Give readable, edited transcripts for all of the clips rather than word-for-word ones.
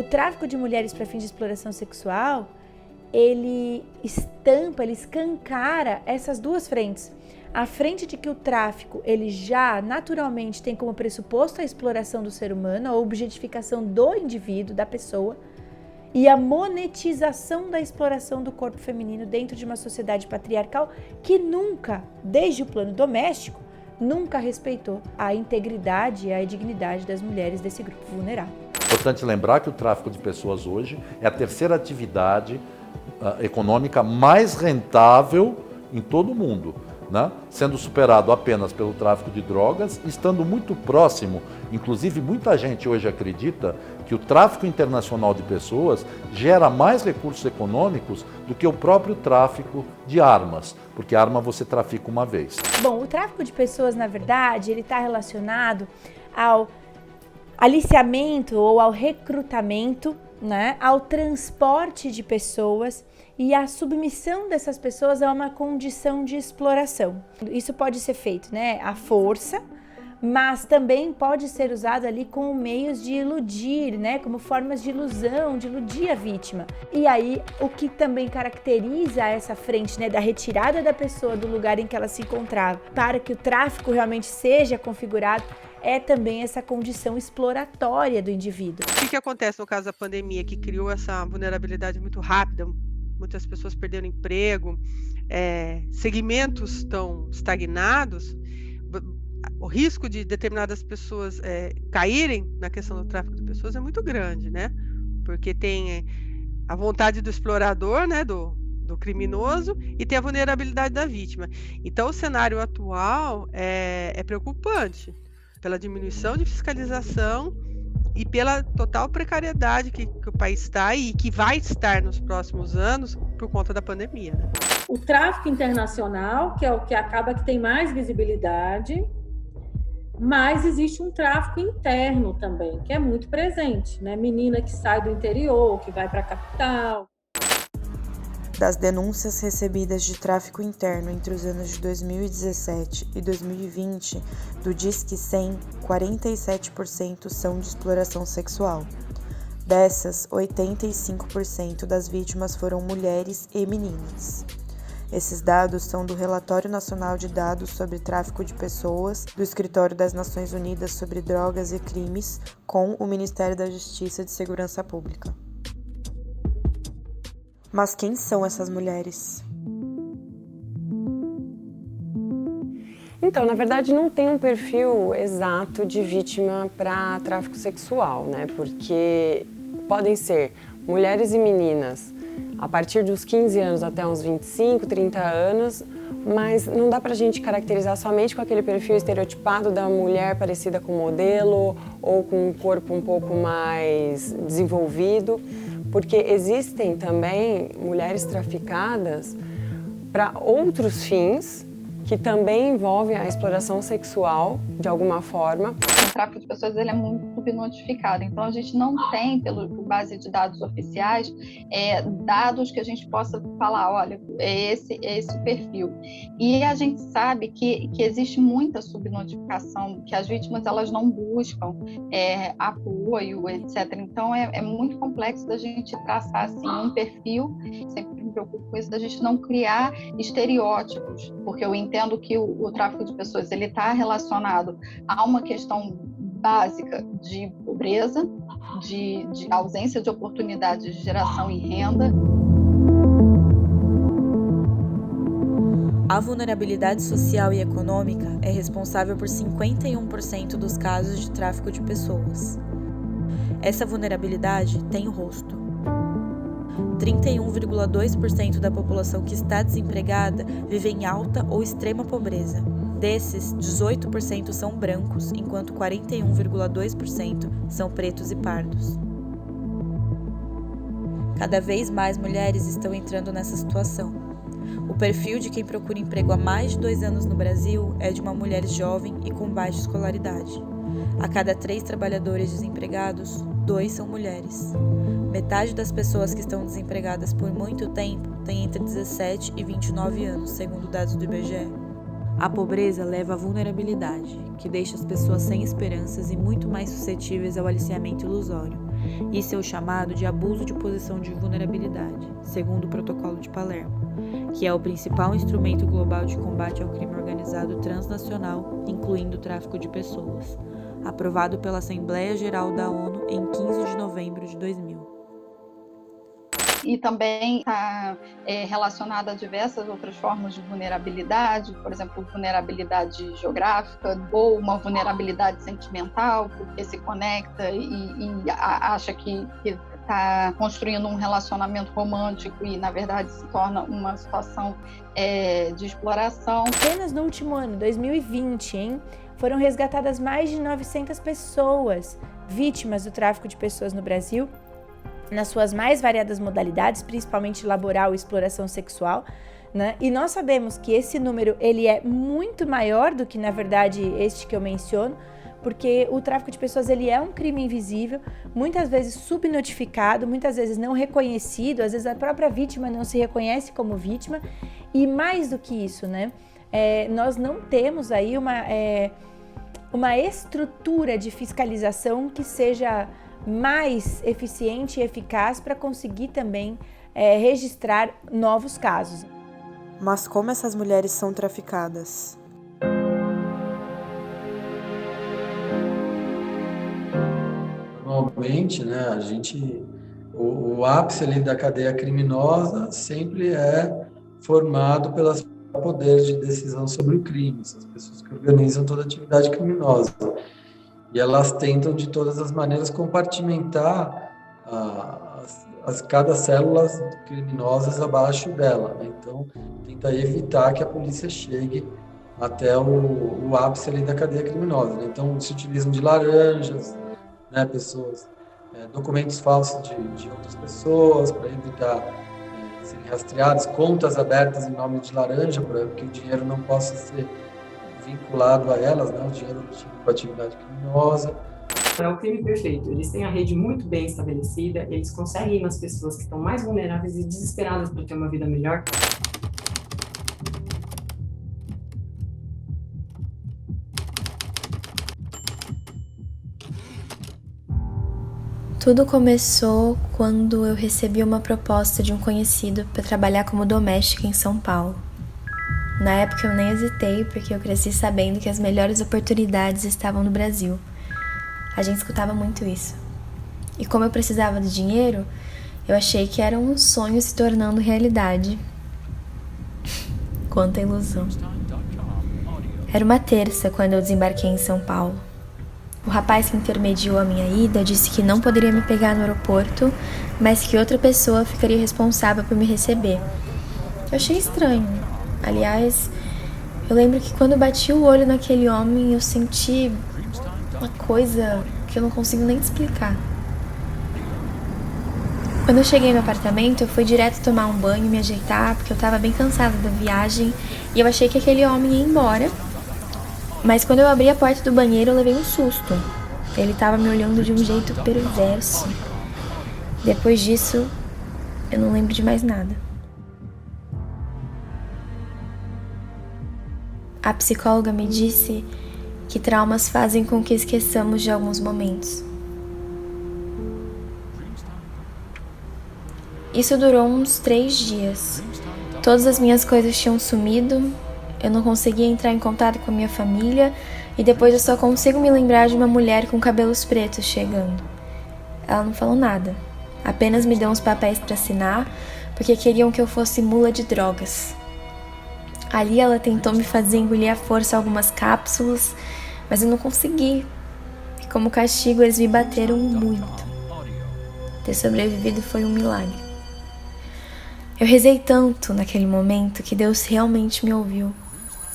O tráfico de mulheres para fins de exploração sexual, ele escancara essas duas frentes. A frente de que o tráfico, ele já naturalmente tem como pressuposto a exploração do ser humano, a objetificação do indivíduo, da pessoa, e a monetização da exploração do corpo feminino dentro de uma sociedade patriarcal que nunca, desde o plano doméstico, nunca respeitou a integridade e a dignidade das mulheres desse grupo vulnerável. Importante lembrar que o tráfico de pessoas hoje é a terceira atividade econômica mais rentável em todo o mundo, né? Sendo superado apenas pelo tráfico de drogas, estando muito próximo, inclusive muita gente hoje acredita que o tráfico internacional de pessoas gera mais recursos econômicos do que o próprio tráfico de armas, porque arma você trafica uma vez. Bom, o tráfico de pessoas, na verdade, ele está relacionado ao aliciamento ou ao recrutamento, né, ao transporte de pessoas e a submissão dessas pessoas a uma condição de exploração. Isso pode ser feito, né, à força, mas também pode ser usado ali como meios de iludir, né, como formas de ilusão, de iludir a vítima. E aí, o que também caracteriza essa frente, né, da retirada da pessoa do lugar em que ela se encontrava, para que o tráfico realmente seja configurado, é também essa condição exploratória do indivíduo. O que acontece no caso da pandemia, que criou essa vulnerabilidade muito rápida? Muitas pessoas perderam emprego, segmentos estão estagnados, o risco de determinadas pessoas caírem na questão do tráfico de pessoas é muito grande, né? Porque tem a vontade do explorador, né, do criminoso, e tem a vulnerabilidade da vítima. Então, o cenário atual é preocupante pela diminuição de fiscalização e pela total precariedade que o país está e que vai estar nos próximos anos por conta da pandemia, né? O tráfico internacional, que é o que acaba que tem mais visibilidade, mas existe um tráfico interno também, que é muito presente, né? Menina que sai do interior, que vai para a capital. Das denúncias recebidas de tráfico interno entre os anos de 2017 e 2020, do Disque 100, 47% são de exploração sexual. Dessas, 85% das vítimas foram mulheres e meninas. Esses dados são do Relatório Nacional de Dados sobre Tráfico de Pessoas, do Escritório das Nações Unidas sobre Drogas e Crimes, com o Ministério da Justiça e de Segurança Pública. Mas quem são essas mulheres? Então, na verdade, não tem um perfil exato de vítima para tráfico sexual, né? Porque podem ser mulheres e meninas a partir dos 15 anos até uns 25, 30 anos, mas não dá pra gente caracterizar somente com aquele perfil estereotipado da mulher parecida com modelo ou com um corpo um pouco mais desenvolvido, porque existem também mulheres traficadas para outros fins que também envolvem a exploração sexual de alguma forma. O tráfico de pessoas ele é muito subnotificado, então a gente não tem, pelo base de dados oficiais, dados que a gente possa falar, olha, é esse o perfil. E a gente sabe que existe muita subnotificação, que as vítimas elas não buscam apoio, etc. Então é muito complexo da gente traçar assim, um perfil, sempre me preocupo com isso, da gente não criar estereótipos, porque eu entendo que o tráfico de pessoas ele está relacionado a uma questão básica de pobreza, de ausência de oportunidades de geração e renda. A vulnerabilidade social e econômica é responsável por 51% dos casos de tráfico de pessoas. Essa vulnerabilidade tem o rosto. 31,2% da população que está desempregada vive em alta ou extrema pobreza. Desses, 18% são brancos, enquanto 41,2% são pretos e pardos. Cada vez mais mulheres estão entrando nessa situação. O perfil de quem procura emprego há mais de 2 anos no Brasil é de uma mulher jovem e com baixa escolaridade. A cada 3 trabalhadores desempregados, 2 são mulheres. Metade das pessoas que estão desempregadas por muito tempo tem entre 17 e 29 anos, segundo dados do IBGE. A pobreza leva à vulnerabilidade, que deixa as pessoas sem esperanças e muito mais suscetíveis ao aliciamento ilusório. e seu chamado de abuso de posição de vulnerabilidade, segundo o Protocolo de Palermo, que é o principal instrumento global de combate ao crime organizado transnacional, incluindo o tráfico de pessoas, aprovado pela Assembleia Geral da ONU em 15 de novembro de 2000. E também está relacionada a diversas outras formas de vulnerabilidade, por exemplo, vulnerabilidade geográfica ou uma vulnerabilidade sentimental, porque se conecta e acha que está construindo um relacionamento romântico e, na verdade, se torna uma situação de exploração. Apenas no último ano, 2020, foram resgatadas mais de 900 pessoas vítimas do tráfico de pessoas no Brasil, nas suas mais variadas modalidades, principalmente laboral e exploração sexual, né? E nós sabemos que esse número ele é muito maior do que, na verdade, este que eu menciono, porque o tráfico de pessoas ele é um crime invisível, muitas vezes subnotificado, muitas vezes não reconhecido, às vezes a própria vítima não se reconhece como vítima, e mais do que isso, né? Nós não temos aí uma estrutura de fiscalização que seja mais eficiente e eficaz para conseguir também registrar novos casos. Mas como essas mulheres são traficadas? Normalmente, né, o ápice ali da cadeia criminosa sempre é formado pelos poderes de decisão sobre o crime, as pessoas que organizam toda a atividade criminosa. E elas tentam, de todas as maneiras, compartimentar cada célula criminosas abaixo dela, né? Então, tenta evitar que a polícia chegue até o ápice ali da cadeia criminosa, né? Então, se utilizam de laranjas, né, documentos falsos de outras pessoas para evitar serem rastreados, contas abertas em nome de laranja para que o dinheiro não possa ser vinculado a elas, né, o dinheiro com a atividade criminosa. É o crime perfeito. Eles têm a rede muito bem estabelecida, eles conseguem ir nas pessoas que estão mais vulneráveis e desesperadas por ter uma vida melhor. Tudo começou quando eu recebi uma proposta de um conhecido para trabalhar como doméstica em São Paulo. Na época eu nem hesitei, porque eu cresci sabendo que as melhores oportunidades estavam no Brasil. A gente escutava muito isso. E como eu precisava de dinheiro, eu achei que era um sonho se tornando realidade. Quanta ilusão. Era uma terça quando eu desembarquei em São Paulo. O rapaz que intermediou a minha ida disse que não poderia me pegar no aeroporto, mas que outra pessoa ficaria responsável por me receber. Eu achei estranho. Aliás, eu lembro que quando eu bati o olho naquele homem, eu senti uma coisa que eu não consigo nem explicar. Quando eu cheguei no apartamento, eu fui direto tomar um banho e me ajeitar, porque eu estava bem cansada da viagem e eu achei que aquele homem ia embora. Mas quando eu abri a porta do banheiro, eu levei um susto. Ele estava me olhando de um jeito perverso. Depois disso, eu não lembro de mais nada. A psicóloga me disse que traumas fazem com que esqueçamos de alguns momentos. Isso durou uns 3 dias. Todas as minhas coisas tinham sumido, eu não conseguia entrar em contato com a minha família e depois eu só consigo me lembrar de uma mulher com cabelos pretos chegando. Ela não falou nada, apenas me deu uns papéis para assinar porque queriam que eu fosse mula de drogas. Ali ela tentou me fazer engolir à força algumas cápsulas, mas eu não consegui. E como castigo eles me bateram muito. Ter sobrevivido foi um milagre. Eu rezei tanto naquele momento que Deus realmente me ouviu.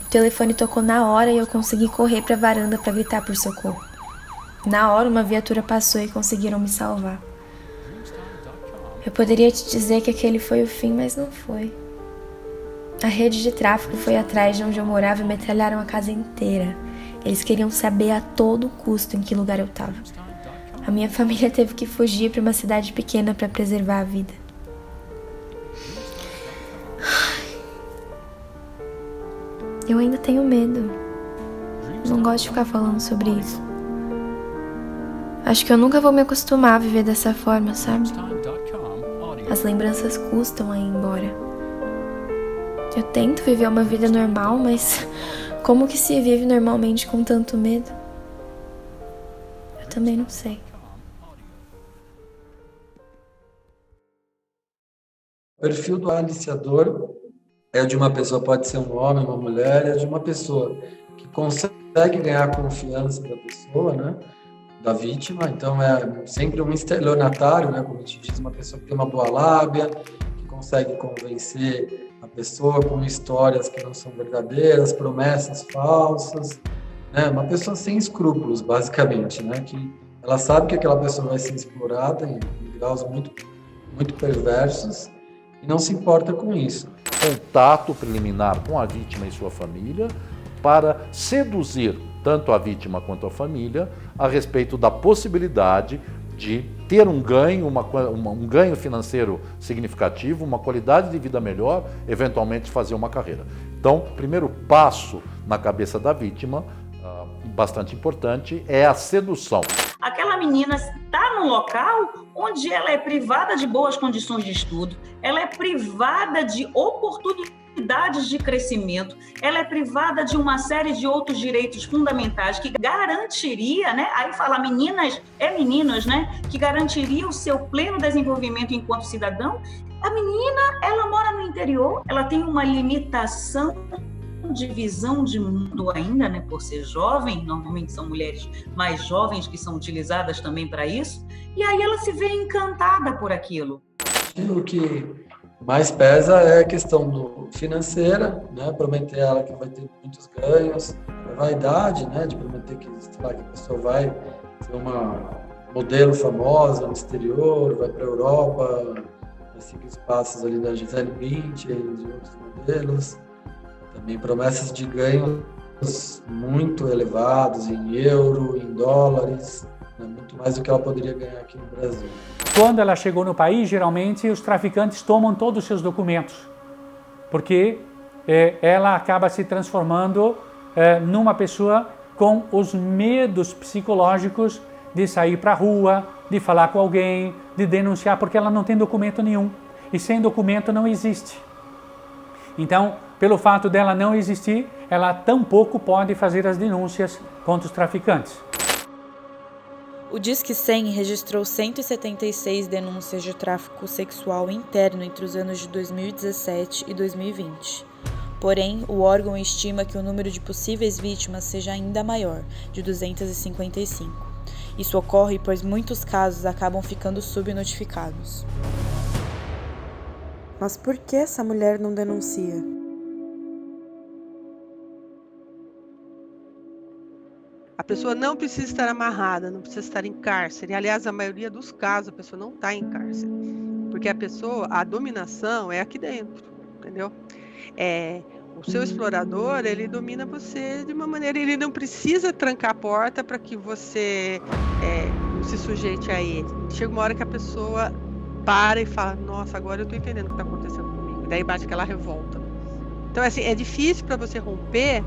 O telefone tocou na hora e eu consegui correr para a varanda para gritar por socorro. Na hora uma viatura passou e conseguiram me salvar. Eu poderia te dizer que aquele foi o fim, mas não foi. A rede de tráfico foi atrás de onde eu morava e metralharam a casa inteira. Eles queriam saber a todo custo em que lugar eu estava. A minha família teve que fugir para uma cidade pequena para preservar a vida. Eu ainda tenho medo. Não gosto de ficar falando sobre isso. Acho que eu nunca vou me acostumar a viver dessa forma, sabe? As lembranças custam a ir embora. Eu tento viver uma vida normal, mas como que se vive normalmente com tanto medo? Eu também não sei. O perfil do aliciador é de uma pessoa, pode ser um homem, uma mulher, é de uma pessoa que consegue ganhar a confiança da pessoa, né, da vítima. Então é sempre um estelionatário, né, como a gente diz, uma pessoa que tem uma boa lábia, que consegue convencer a pessoa com histórias que não são verdadeiras, promessas falsas, né, uma pessoa sem escrúpulos, basicamente, né, que ela sabe que aquela pessoa vai ser explorada em graus muito perversos e não se importa com isso. Contato preliminar com a vítima e sua família para seduzir tanto a vítima quanto a família a respeito da possibilidade de ter um ganho, um ganho financeiro significativo, uma qualidade de vida melhor, eventualmente fazer uma carreira. Então, o primeiro passo na cabeça da vítima, bastante importante, é a sedução. Aquela menina está num local onde ela é privada de boas condições de estudo, ela é privada de oportunidades de crescimento, ela é privada de uma série de outros direitos fundamentais que garantiria, né? Aí fala meninas, né? Que garantiria o seu pleno desenvolvimento enquanto cidadão. A menina, ela mora no interior, ela tem uma limitação de visão de mundo ainda, né, por ser jovem, normalmente são mulheres mais jovens que são utilizadas também para isso, e aí ela se vê encantada por aquilo. O que mais pesa é a questão financeira, né, prometer ela que vai ter muitos ganhos, a vaidade, né, de prometer que, sei lá, que a pessoa vai ser uma modelo famosa no exterior, vai para a Europa, vai seguir os passos ali da Gisele Bündchen e de outros modelos. Também promessas de ganhos muito elevados em euro, em dólares, né, muito mais do que ela poderia ganhar aqui no Brasil. Quando ela chegou no país, geralmente os traficantes tomam todos os seus documentos, porque ela acaba se transformando numa pessoa com os medos psicológicos de sair para a rua, de falar com alguém, de denunciar, porque ela não tem documento nenhum. E sem documento não existe. Então, pelo fato dela não existir, ela tampouco pode fazer as denúncias contra os traficantes. O Disque 100 registrou 176 denúncias de tráfico sexual interno entre os anos de 2017 e 2020. Porém, o órgão estima que o número de possíveis vítimas seja ainda maior, de 255. Isso ocorre pois muitos casos acabam ficando subnotificados. Mas por que essa mulher não denuncia? A pessoa não precisa estar amarrada, não precisa estar em cárcere. Aliás, a maioria dos casos, a pessoa não está em cárcere. Porque a dominação é aqui dentro, entendeu? O seu explorador, ele domina você de uma maneira, ele não precisa trancar a porta para que você se sujeite a ele. Chega uma hora que a pessoa para e fala, nossa, agora eu estou entendendo o que está acontecendo comigo. E daí bate aquela revolta. Então, assim, é difícil para você romper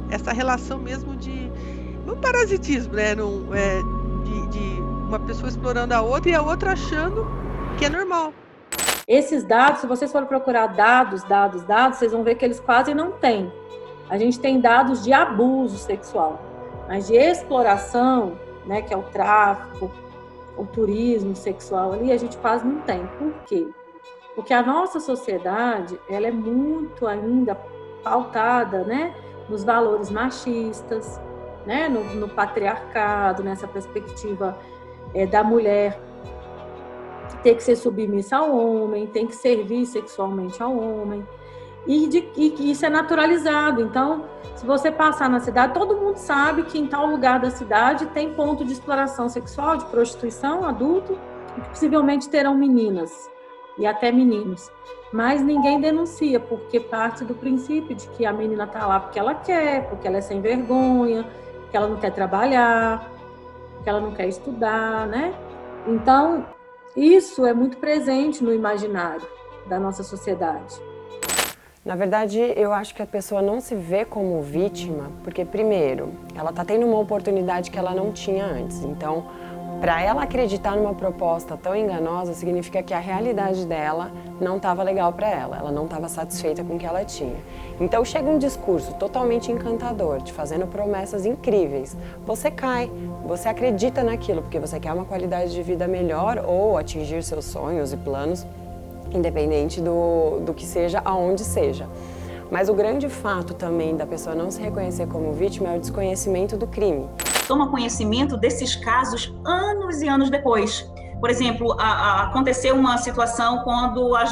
essa relação mesmo de um parasitismo, né? De uma pessoa explorando a outra e a outra achando que é normal. Esses dados, se vocês forem procurar dados, vocês vão ver que eles quase não têm. A gente tem dados de abuso sexual, mas de exploração, né, que é o tráfico, o turismo sexual ali, a gente quase não tem. Por quê? Porque a nossa sociedade, ela é muito ainda pautada, né, nos valores machistas, né, no patriarcado, nessa perspectiva da mulher ter que ser submissa ao homem, tem que servir sexualmente ao homem, e isso é naturalizado. Então, se você passar na cidade, todo mundo sabe que em tal lugar da cidade tem ponto de exploração sexual, de prostituição, adulto, e que possivelmente terão meninas e até meninos. Mas ninguém denuncia, porque parte do princípio de que a menina está lá porque ela quer, porque ela é sem vergonha, porque ela não quer trabalhar, porque ela não quer estudar, né? Então, isso é muito presente no imaginário da nossa sociedade. Na verdade, eu acho que a pessoa não se vê como vítima, porque, primeiro, ela está tendo uma oportunidade que ela não tinha antes. Então, para ela acreditar numa proposta tão enganosa, significa que a realidade dela não estava legal para ela, ela não estava satisfeita com o que ela tinha. Então chega um discurso totalmente encantador, te fazendo promessas incríveis. Você cai, você acredita naquilo, porque você quer uma qualidade de vida melhor ou atingir seus sonhos e planos, independente do que seja, aonde seja. Mas o grande fato também da pessoa não se reconhecer como vítima é o desconhecimento do crime. Toma conhecimento desses casos anos e anos depois. Por exemplo, aconteceu uma situação quando a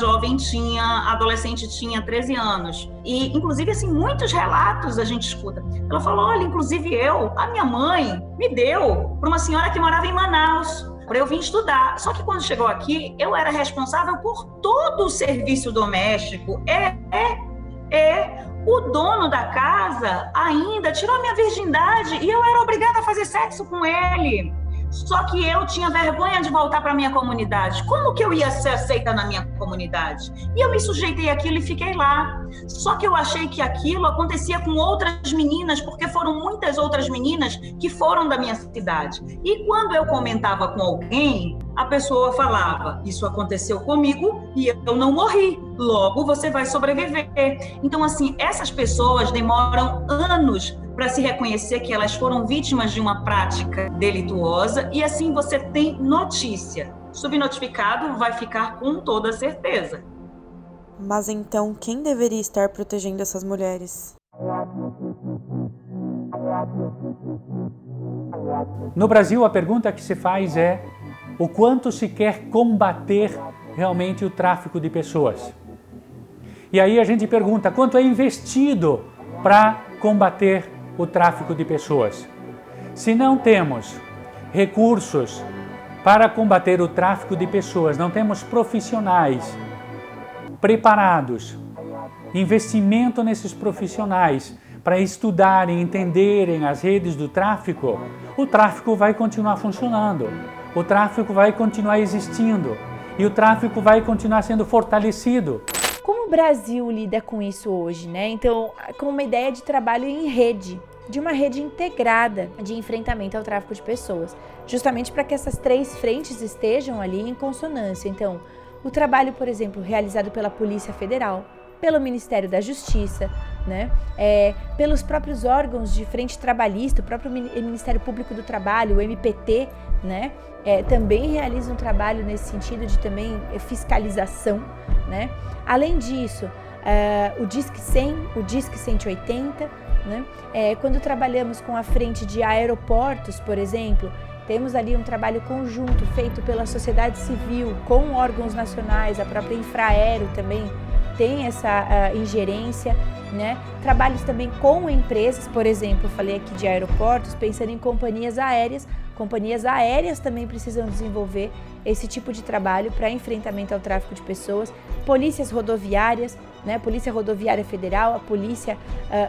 adolescente tinha 13 anos. E, inclusive, assim, muitos relatos a gente escuta. Ela falou, olha, inclusive a minha mãe me deu para uma senhora que morava em Manaus, para eu vir estudar. Só que quando chegou aqui, eu era responsável por todo o serviço doméstico. O dono da casa ainda tirou minha virgindade e eu era obrigada a fazer sexo com ele. Só que eu tinha vergonha de voltar para minha comunidade. Como que eu ia ser aceita na minha comunidade? E eu me sujeitei àquilo e fiquei lá. Só que eu achei que aquilo acontecia com outras meninas, porque foram muitas outras meninas que foram da minha cidade. E quando eu comentava com alguém, a pessoa falava, isso aconteceu comigo e eu não morri. Logo, você vai sobreviver. Então, assim, essas pessoas demoram anos para se reconhecer que elas foram vítimas de uma prática delituosa e assim você tem notícia. Subnotificado vai ficar com toda certeza. Mas então, quem deveria estar protegendo essas mulheres? No Brasil, a pergunta que se faz é o quanto se quer combater realmente o tráfico de pessoas. E aí a gente pergunta quanto é investido para combater o tráfico de pessoas. Se não temos recursos para combater o tráfico de pessoas, não temos profissionais preparados, investimento nesses profissionais para estudarem, entenderem as redes do tráfico, o tráfico vai continuar funcionando, o tráfico vai continuar existindo e o tráfico vai continuar sendo fortalecido. Como o Brasil lida com isso hoje, né? Então, com uma ideia de trabalho em rede, de uma rede integrada de enfrentamento ao tráfico de pessoas, justamente para que essas três frentes estejam ali em consonância. Então, o trabalho, por exemplo, realizado pela Polícia Federal, pelo Ministério da Justiça, né? Pelos próprios órgãos de frente trabalhista, o próprio Ministério Público do Trabalho, o MPT, né? Também realiza um trabalho nesse sentido de também fiscalização, né? Além disso, o Disque 100, o Disque 180, né? Quando trabalhamos com a frente de aeroportos, por exemplo, temos ali um trabalho conjunto feito pela sociedade civil, com órgãos nacionais, a própria Infraero também tem essa ingerência, né? Trabalhos também com empresas, por exemplo, falei aqui de aeroportos, pensando em companhias aéreas também precisam desenvolver esse tipo de trabalho para enfrentamento ao tráfico de pessoas, polícias rodoviárias, né? Polícia Rodoviária Federal, a Polícia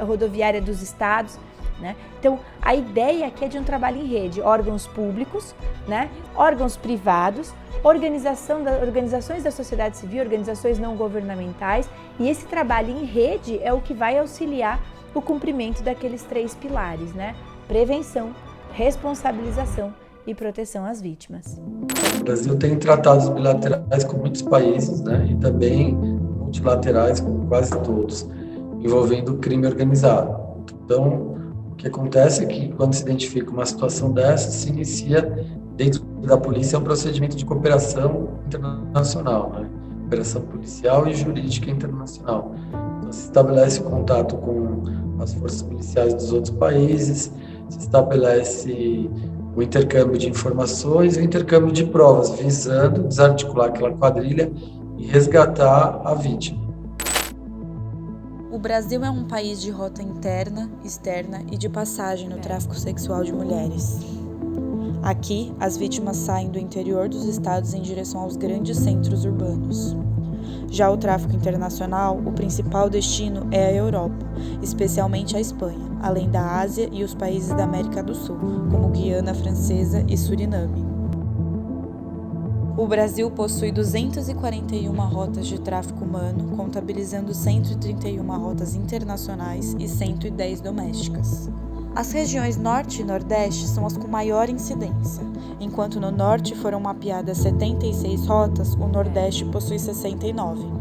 Rodoviária dos Estados, né? Então, a ideia aqui é de um trabalho em rede, órgãos públicos, né? Órgãos privados, organizações da sociedade civil, organizações não governamentais, e esse trabalho em rede é o que vai auxiliar o cumprimento daqueles três pilares, né? Prevenção, responsabilização e proteção às vítimas. O Brasil tem tratados bilaterais com muitos países, né? E também multilaterais com quase todos, envolvendo o crime organizado. Então, o que acontece é que quando se identifica uma situação dessa, se inicia dentro da polícia um procedimento de cooperação internacional, né? Cooperação policial e jurídica internacional. Então, se estabelece contato com as forças policiais dos outros países, se estabelece o intercâmbio de informações e o intercâmbio de provas, visando desarticular aquela quadrilha e resgatar a vítima. O Brasil é um país de rota interna, externa e de passagem no tráfico sexual de mulheres. Aqui, as vítimas saem do interior dos estados em direção aos grandes centros urbanos. Já o tráfico internacional, o principal destino é a Europa, especialmente a Espanha, além da Ásia e os países da América do Sul, como Guiana Francesa e Suriname. O Brasil possui 241 rotas de tráfico humano, contabilizando 131 rotas internacionais e 110 domésticas. As regiões Norte e Nordeste são as com maior incidência. Enquanto no Norte foram mapeadas 76 rotas, o Nordeste possui 69.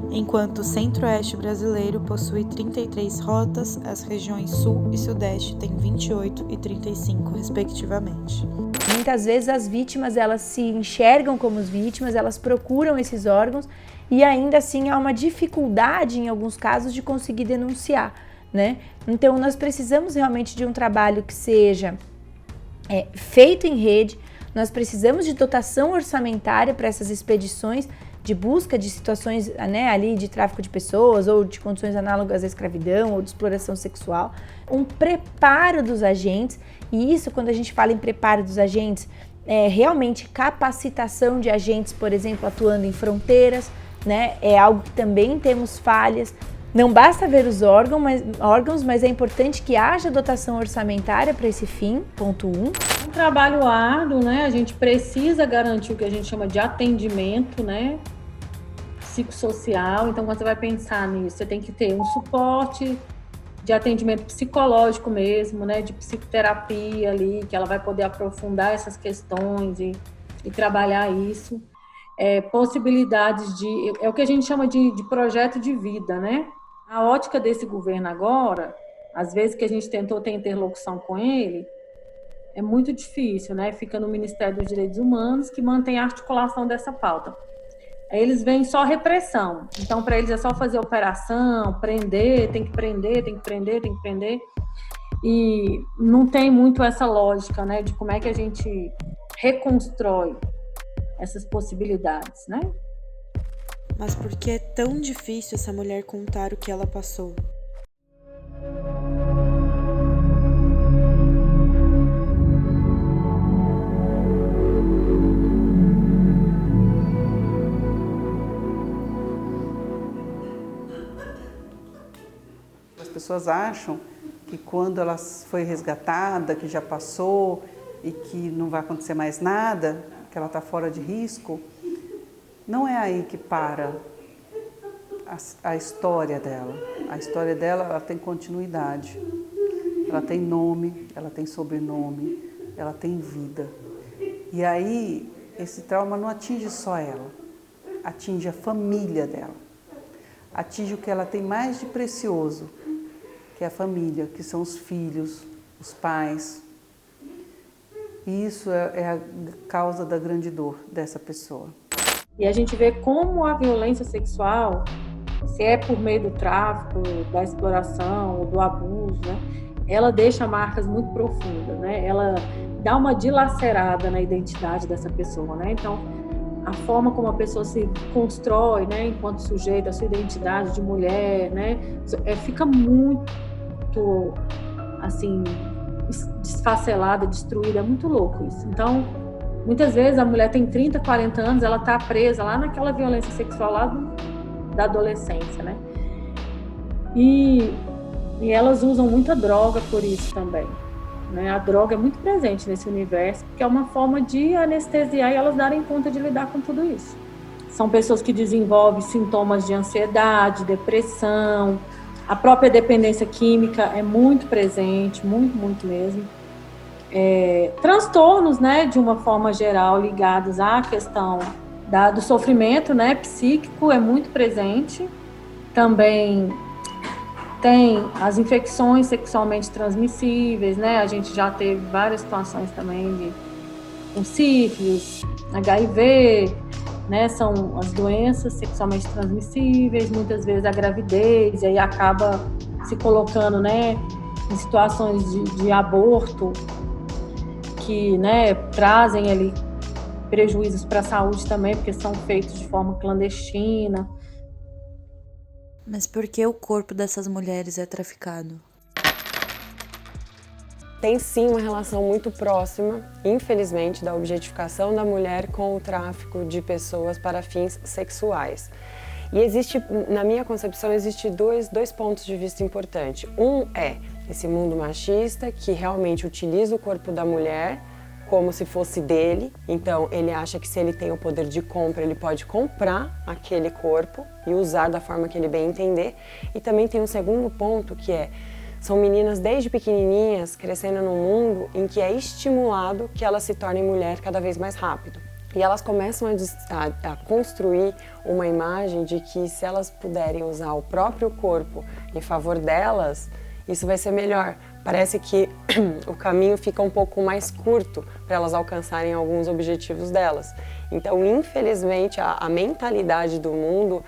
Enquanto o Centro-Oeste brasileiro possui 33 rotas, as regiões Sul e Sudeste têm 28 e 35, respectivamente. Muitas vezes as vítimas, elas se enxergam como vítimas, elas procuram esses órgãos e ainda assim há uma dificuldade, em alguns casos, de conseguir denunciar, né? Então, nós precisamos realmente de um trabalho que seja feito em rede, nós precisamos de dotação orçamentária para essas expedições de busca de situações, né, ali de tráfico de pessoas ou de condições análogas à escravidão ou de exploração sexual, um preparo dos agentes, e isso, quando a gente fala em preparo dos agentes, é realmente capacitação de agentes, por exemplo, atuando em fronteiras, né, é algo que também temos falhas. Não basta ver os órgãos, mas é importante que haja dotação orçamentária para esse fim, ponto 1. Um trabalho árduo, né? A gente precisa garantir o que a gente chama de atendimento, né? Psicossocial. Então, quando você vai pensar nisso, você tem que ter um suporte de atendimento psicológico mesmo, né? De psicoterapia ali, que ela vai poder aprofundar essas questões e trabalhar isso. Possibilidades de... É o que a gente chama de projeto de vida, né? A ótica desse governo agora, às vezes que a gente tentou ter interlocução com ele, é muito difícil, né? Fica no Ministério dos Direitos Humanos, que mantém a articulação dessa pauta. Aí eles veem só repressão. Então, para eles é só fazer operação, prender, tem que prender, tem que prender, tem que prender. E não tem muito essa lógica, né? De como é que a gente reconstrói essas possibilidades, né? Mas por que é tão difícil essa mulher contar o que ela passou? As pessoas acham que quando ela foi resgatada, que já passou e que não vai acontecer mais nada, que ela está fora de risco, não é aí que para a história dela. A história dela, ela tem continuidade. Ela tem nome, ela tem sobrenome, ela tem vida. E aí, esse trauma não atinge só ela, atinge a família dela. Atinge o que ela tem mais de precioso, que é a família, que são os filhos, os pais. E isso é a causa da grande dor dessa pessoa. E a gente vê como a violência sexual, se é por meio do tráfico, da exploração ou do abuso, né, ela deixa marcas muito profundas, né? Ela dá uma dilacerada na identidade dessa pessoa, né? Então, a forma como a pessoa se constrói, né, enquanto sujeito, a sua identidade de mulher, né, fica muito, assim, desfacelada, destruída, é muito louco isso. Então, muitas vezes a mulher tem 30, 40 anos, ela está presa lá naquela violência sexual lá da adolescência, né? E elas usam muita droga por isso também, né? A droga é muito presente nesse universo, porque é uma forma de anestesiar e elas darem conta de lidar com tudo isso. São pessoas que desenvolvem sintomas de ansiedade, depressão, a própria dependência química é muito presente, muito, muito mesmo. Transtornos, né, de uma forma geral, ligados à questão do sofrimento, né, psíquico é muito presente. Também tem as infecções sexualmente transmissíveis, né, a gente já teve várias situações também com sífilis, HIV, né, são as doenças sexualmente transmissíveis, muitas vezes a gravidez, e aí acaba se colocando, né, em situações de aborto, que, né, trazem ali prejuízos para a saúde também, porque são feitos de forma clandestina. Mas por que o corpo dessas mulheres é traficado? Tem sim uma relação muito próxima, infelizmente, da objetificação da mulher com o tráfico de pessoas para fins sexuais. E existe, na minha concepção, existe dois pontos de vista importantes. Um é esse mundo machista que realmente utiliza o corpo da mulher como se fosse dele. Então, ele acha que se ele tem o poder de compra, ele pode comprar aquele corpo e usar da forma que ele bem entender. E também tem um segundo ponto, que são meninas desde pequenininhas crescendo num mundo em que é estimulado que elas se tornem mulher cada vez mais rápido. E elas começam a construir uma imagem de que se elas puderem usar o próprio corpo em favor delas, isso vai ser melhor. Parece que o caminho fica um pouco mais curto para elas alcançarem alguns objetivos delas. Então, infelizmente, a mentalidade do mundo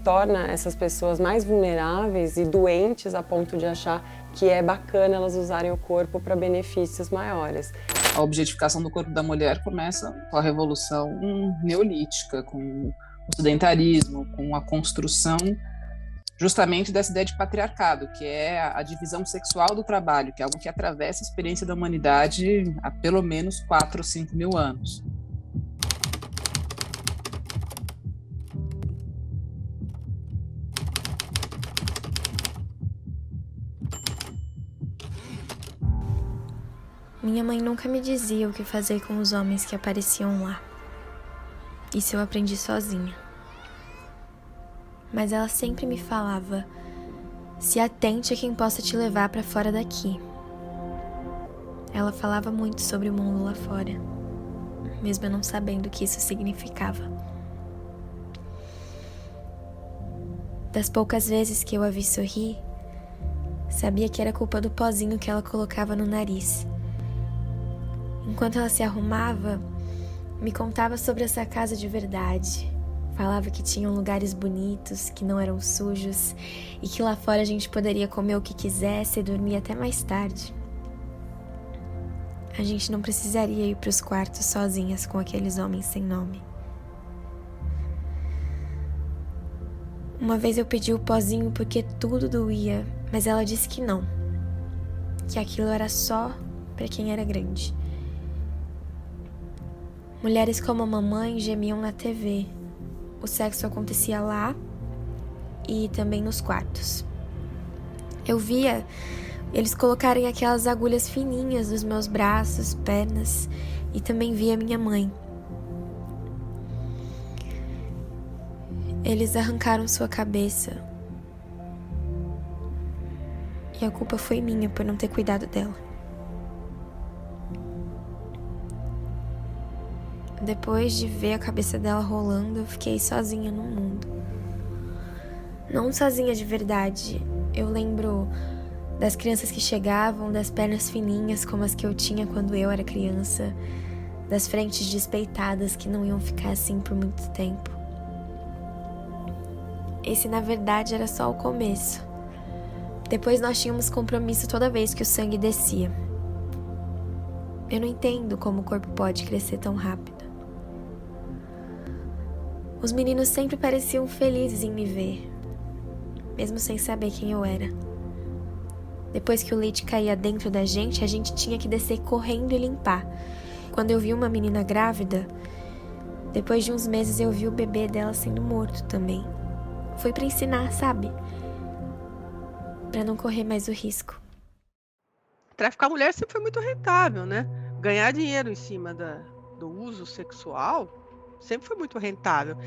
torna essas pessoas mais vulneráveis e doentes a ponto de achar que é bacana elas usarem o corpo para benefícios maiores. A objetificação do corpo da mulher começa com a Revolução Neolítica, com o sedentarismo, com a construção justamente dessa ideia de patriarcado, que é a divisão sexual do trabalho, que é algo que atravessa a experiência da humanidade há pelo menos 4 ou 5 mil anos. Minha mãe nunca me dizia o que fazer com os homens que apareciam lá. Isso eu aprendi sozinha. Mas ela sempre me falava: se atente a quem possa te levar para fora daqui. Ela falava muito sobre o mundo lá fora, mesmo eu não sabendo o que isso significava. Das poucas vezes que eu a vi sorrir, sabia que era culpa do pozinho que ela colocava no nariz. Enquanto ela se arrumava, me contava sobre essa casa de verdade. Falava que tinham lugares bonitos, que não eram sujos e que lá fora a gente poderia comer o que quisesse e dormir até mais tarde. A gente não precisaria ir para os quartos sozinhas com aqueles homens sem nome. Uma vez eu pedi o pozinho porque tudo doía, mas ela disse que não, que aquilo era só para quem era grande. Mulheres como a mamãe gemiam na TV. O sexo acontecia lá e também nos quartos. Eu via eles colocarem aquelas agulhas fininhas nos meus braços, pernas, e também via minha mãe. Eles arrancaram sua cabeça e a culpa foi minha por não ter cuidado dela. Depois de ver a cabeça dela rolando, eu fiquei sozinha no mundo. Não sozinha de verdade. Eu lembro das crianças que chegavam, das pernas fininhas como as que eu tinha quando eu era criança, das frentes despeitadas que não iam ficar assim por muito tempo. Esse, na verdade, era só o começo. Depois nós tínhamos compromisso toda vez que o sangue descia. Eu não entendo como o corpo pode crescer tão rápido. Os meninos sempre pareciam felizes em me ver, mesmo sem saber quem eu era. Depois que o leite caía dentro da gente, a gente tinha que descer correndo e limpar. Quando eu vi uma menina grávida, depois de uns meses eu vi o bebê dela sendo morto também. Foi pra ensinar, sabe? Pra não correr mais o risco. Traficar mulher sempre foi muito rentável, né? Ganhar dinheiro em cima do uso sexual sempre foi muito rentável.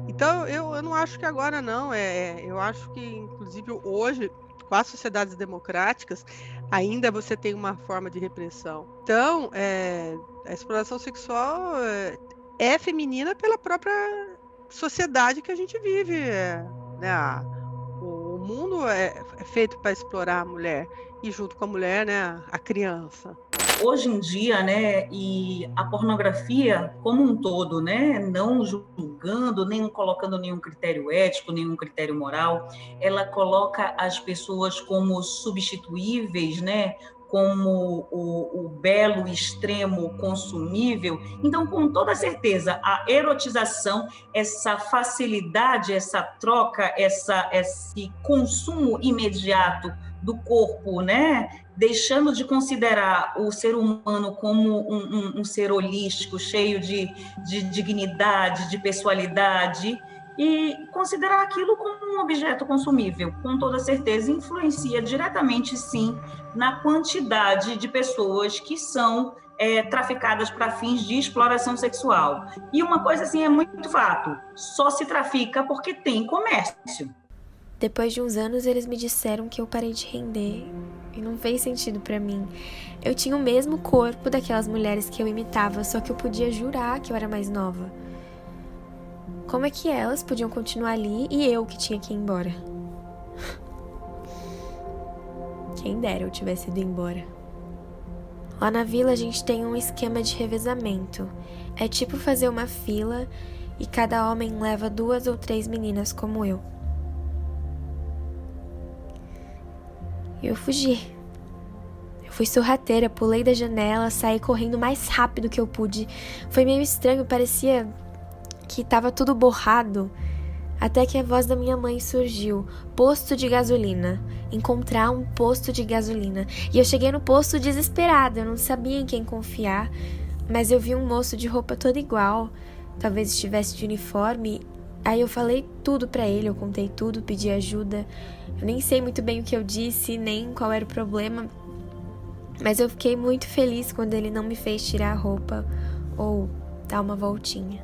Então, eu não acho que agora não. Eu acho que, inclusive, hoje, com as sociedades democráticas, ainda você tem uma forma de repressão. Então, a exploração sexual é feminina pela própria sociedade que a gente vive. Né? O mundo é feito para explorar a mulher e, junto com a mulher, né, a criança. Hoje em dia, né, e a pornografia como um todo, né, não julgando, nem colocando nenhum critério ético, nenhum critério moral, ela coloca as pessoas como substituíveis, né, como o belo extremo consumível. Então, com toda certeza, a erotização, essa facilidade, essa troca, esse consumo imediato do corpo, né? Deixando de considerar o ser humano como um ser holístico, cheio de dignidade, de pessoalidade, e considerar aquilo como um objeto consumível, com toda certeza influencia diretamente, sim, na quantidade de pessoas que são traficadas para fins de exploração sexual. E uma coisa assim é muito fato, só se trafica porque tem comércio. Depois de uns anos, eles me disseram que eu parei de render e não fez sentido pra mim. Eu tinha o mesmo corpo daquelas mulheres que eu imitava, só que eu podia jurar que eu era mais nova. Como é que elas podiam continuar ali e eu que tinha que ir embora? Quem dera eu tivesse ido embora. Lá na vila a gente tem um esquema de revezamento. É tipo fazer uma fila e cada homem leva 2 ou 3 meninas como eu. E eu fugi. Eu fui sorrateira, pulei da janela, saí correndo o mais rápido que eu pude. Foi meio estranho, parecia que tava tudo borrado. Até que a voz da minha mãe surgiu. Posto de gasolina. Encontrar um posto de gasolina. E eu cheguei no posto desesperada, eu não sabia em quem confiar. Mas eu vi um moço de roupa toda igual. Talvez estivesse de uniforme. Aí eu falei tudo pra ele, eu contei tudo, pedi ajuda. Eu nem sei muito bem o que eu disse, nem qual era o problema. Mas eu fiquei muito feliz quando ele não me fez tirar a roupa ou dar uma voltinha.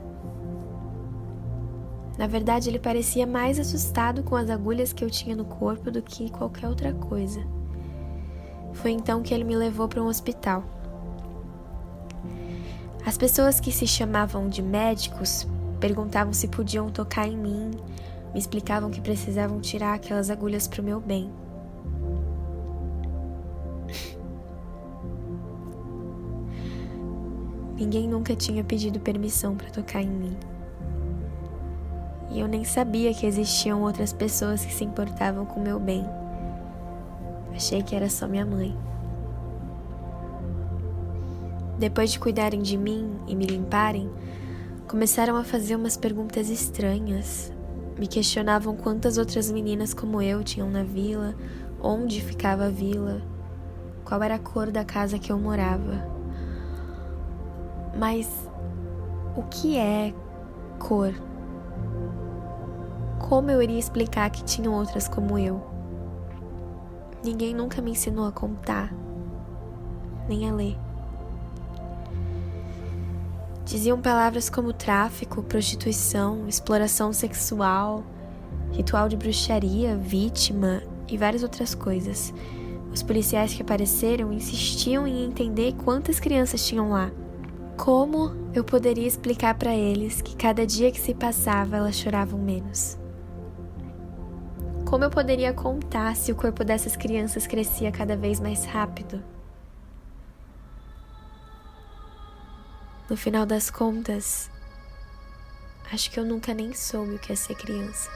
Na verdade, ele parecia mais assustado com as agulhas que eu tinha no corpo do que qualquer outra coisa. Foi então que ele me levou para um hospital. As pessoas que se chamavam de médicos perguntavam se podiam tocar em mim, me explicavam que precisavam tirar aquelas agulhas para o meu bem. Ninguém nunca tinha pedido permissão para tocar em mim. E eu nem sabia que existiam outras pessoas que se importavam com o meu bem. Achei que era só minha mãe. Depois de cuidarem de mim e me limparem, começaram a fazer umas perguntas estranhas. Me questionavam quantas outras meninas como eu tinham na vila, onde ficava a vila, qual era a cor da casa que eu morava. Mas o que é cor? Como eu iria explicar que tinham outras como eu? Ninguém nunca me ensinou a contar, nem a ler. Diziam palavras como tráfico, prostituição, exploração sexual, ritual de bruxaria, vítima e várias outras coisas. Os policiais que apareceram insistiam em entender quantas crianças tinham lá. Como eu poderia explicar para eles que cada dia que se passava elas choravam menos? Como eu poderia contar se o corpo dessas crianças crescia cada vez mais rápido? No final das contas, acho que eu nunca nem soube o que é ser criança.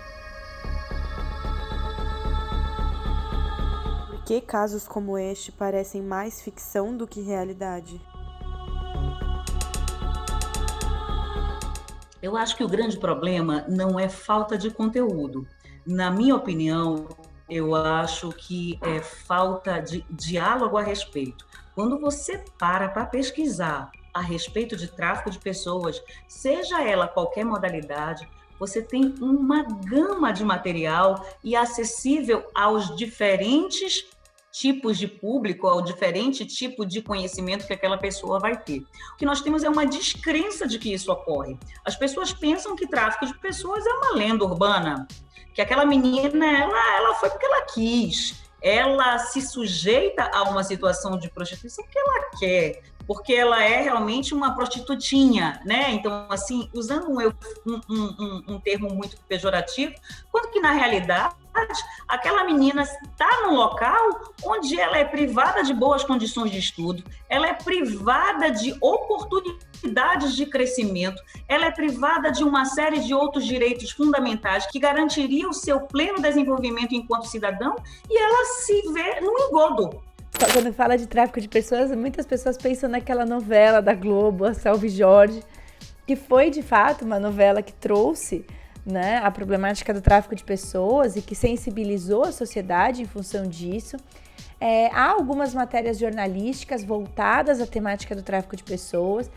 Por que casos como este parecem mais ficção do que realidade? Eu acho que o grande problema não é falta de conteúdo. Na minha opinião, eu acho que é falta de diálogo a respeito. Quando você para pesquisar a respeito de tráfico de pessoas, seja ela qualquer modalidade, você tem uma gama de material e acessível aos diferentes tipos de público, ao diferente tipo de conhecimento que aquela pessoa vai ter. O que nós temos é uma descrença de que isso ocorre. As pessoas pensam que tráfico de pessoas é uma lenda urbana, que aquela menina, ela foi porque ela quis, ela se sujeita a uma situação de prostituição porque ela quer, porque ela é realmente uma prostitutinha, né? Então, assim, usando um termo muito pejorativo, quando que na realidade aquela menina está num local onde ela é privada de boas condições de estudo, ela é privada de oportunidades de crescimento, ela é privada de uma série de outros direitos fundamentais que garantiriam o seu pleno desenvolvimento enquanto cidadão, e ela se vê num engodo. Quando fala de tráfico de pessoas, muitas pessoas pensam naquela novela da Globo, A Salve Jorge, que foi de fato uma novela que trouxe, né, a problemática do tráfico de pessoas e que sensibilizou a sociedade em função disso. Há algumas matérias jornalísticas voltadas à temática do tráfico de pessoas,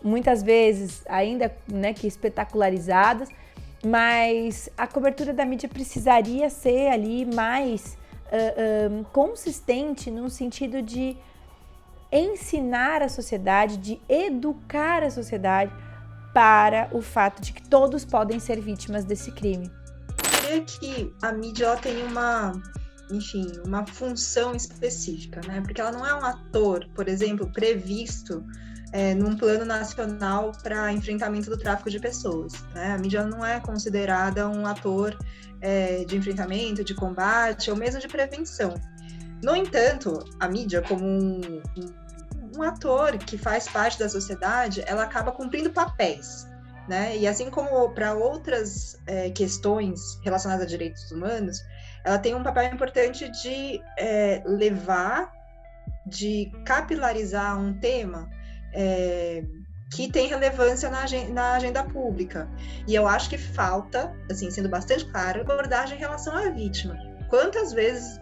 muitas vezes ainda, né, que espetacularizadas, mas a cobertura da mídia precisaria ser ali mais consistente, no sentido de ensinar a sociedade, de educar a sociedade para o fato de que todos podem ser vítimas desse crime. É que a mídia ela tem uma função específica, né? Porque ela não é um ator, por exemplo, previsto num plano nacional para enfrentamento do tráfico de pessoas, né? A mídia não é considerada um ator de enfrentamento, de combate ou mesmo de prevenção. No entanto, a mídia, como um ator que faz parte da sociedade, ela acaba cumprindo papéis, né? E assim como para outras questões relacionadas a direitos humanos, ela tem um papel importante de levar, de capilarizar um tema que tem relevância na agenda pública. E eu acho que falta, assim, sendo bastante clara, abordagem em relação à vítima. Quantas vezes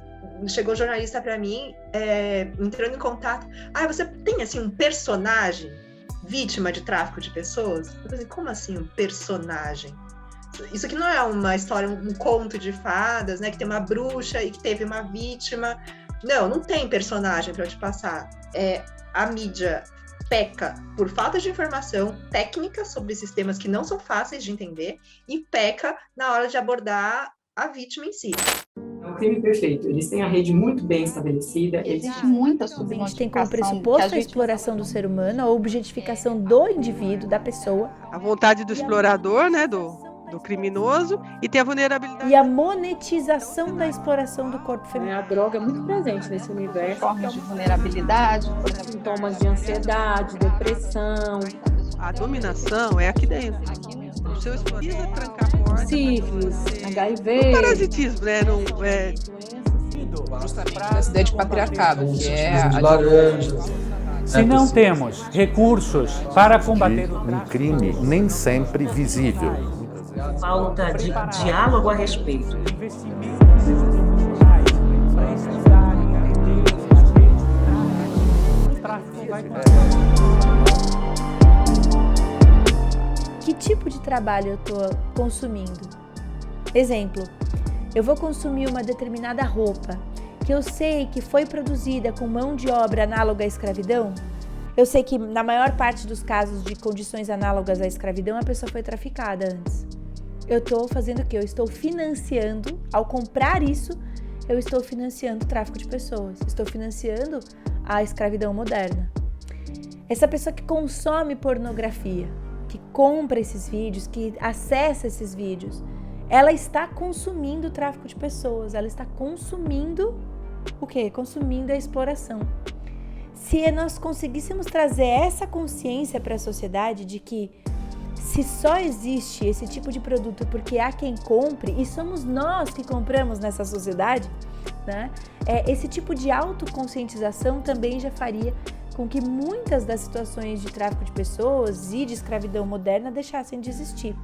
chegou jornalista para mim, entrando em contato, você tem, assim, um personagem vítima de tráfico de pessoas? Eu falei, como assim um personagem? Isso aqui não é uma história, um conto de fadas, né, que tem uma bruxa e que teve uma vítima. Não tem personagem para eu te passar. A mídia peca por falta de informação técnica sobre sistemas que não são fáceis de entender e peca na hora de abordar a vítima em si. É um crime perfeito. Eles têm a rede muito bem estabelecida. Existe muita A gente subnotificação. tem como pressuposto a exploração do ser humano, a objetificação do indivíduo, da pessoa. A vontade do explorador, né, do criminoso, e tem a vulnerabilidade. E a monetização da exploração do corpo feminino. A droga é muito presente nesse universo. Formas de vulnerabilidade, por exemplo, sintomas de ansiedade, depressão. A dominação é aqui dentro. O seu precisa trancar a porta. Sífilis, HIV. O parasitismo, né? Justamente essa ideia de patriarcado, que é a laranjas. Se não temos recursos para combater um crime nem sempre visível. Falta de diálogo a respeito. Que tipo de trabalho eu estou consumindo? Exemplo, eu vou consumir uma determinada roupa que eu sei que foi produzida com mão de obra análoga à escravidão. Eu sei que na maior parte dos casos de condições análogas à escravidão, a pessoa foi traficada antes. Eu estou fazendo o quê? Eu estou financiando, ao comprar isso, eu estou financiando o tráfico de pessoas. Estou financiando a escravidão moderna. Essa pessoa que consome pornografia, que compra esses vídeos, que acessa esses vídeos, ela está consumindo o tráfico de pessoas, ela está consumindo o quê? Consumindo a exploração. Se nós conseguíssemos trazer essa consciência para a sociedade de que se só existe esse tipo de produto porque há quem compre, e somos nós que compramos nessa sociedade, né? Esse tipo de autoconscientização também já faria com que muitas das situações de tráfico de pessoas e de escravidão moderna deixassem de existir.